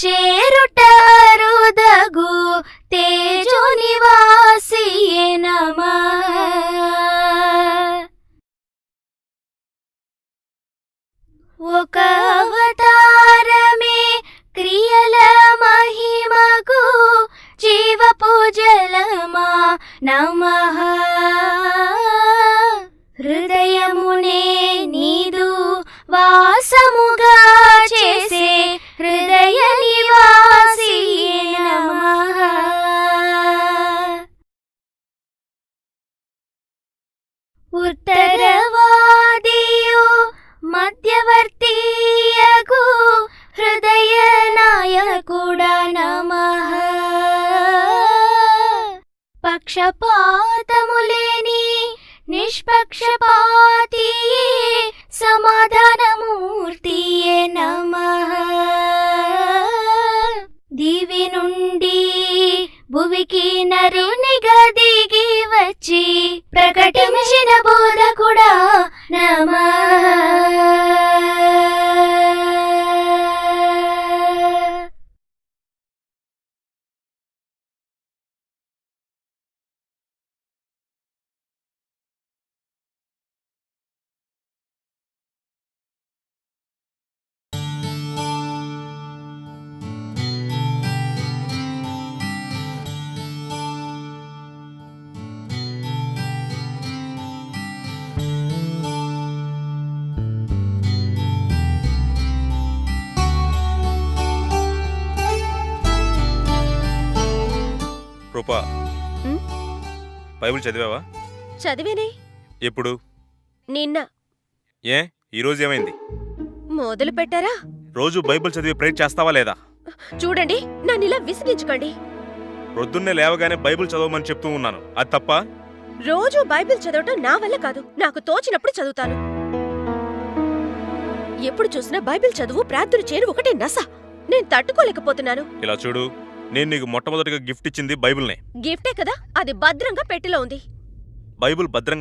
చేరుటరుదగు తేజోనివాసియే నమః. ఒక అవతారమే క్రియల మహిమకు జీవపు జలమా నమః. హృదయమునే నీదు వాసముగా చేసే హృదయ నివాసియే నమః. ఉత్తరవాదియు మధ్యవర్తియగు హృదయ నాయకుడా నమః. పక్షపాతములేని నిష్పక్షపాతియే సమాధానమూర్తియే నమః. దివి నుండి భువికి నరునిగా దిగి వచ్చి ప్రకటించిన బోధకుడా నమః. రూపా, బైబిల్ చదివావా? చదివేనే. ఎప్పుడు? నిన్న. ఏ ఈరోజు ఏమైంది? మొదలు పెట్టారా? రోజు బైబిల్ చదివి ప్రేర్ చేస్తావా లేదా? చూడండి, నన్నిలా విసిగించకండి. ప్రొద్దున్నే లేవగానే బైబిల్ చదవమని చెప్తూ ఉన్నాను, అది తప్ప? రోజు బైబిల్ చదవటం నా వల్ల కాదు. నాకు తోచినప్పుడు చదువుతాను. ఎప్పుడు చూసినా బైబిల్ చదువు ప్రార్థన చేయను ఒకటే నస. నేను తట్టుకోలేకపోతున్నాను. ఇలా చూడు, నేను నీకు మొట్టమొదటిగా గిఫ్ట్ ఇచ్చింది బైబిల్నే. గిఫ్టే కదా, అది భద్రంగా పెట్టెలో ఉంది. బైబిల్ భద్రంగా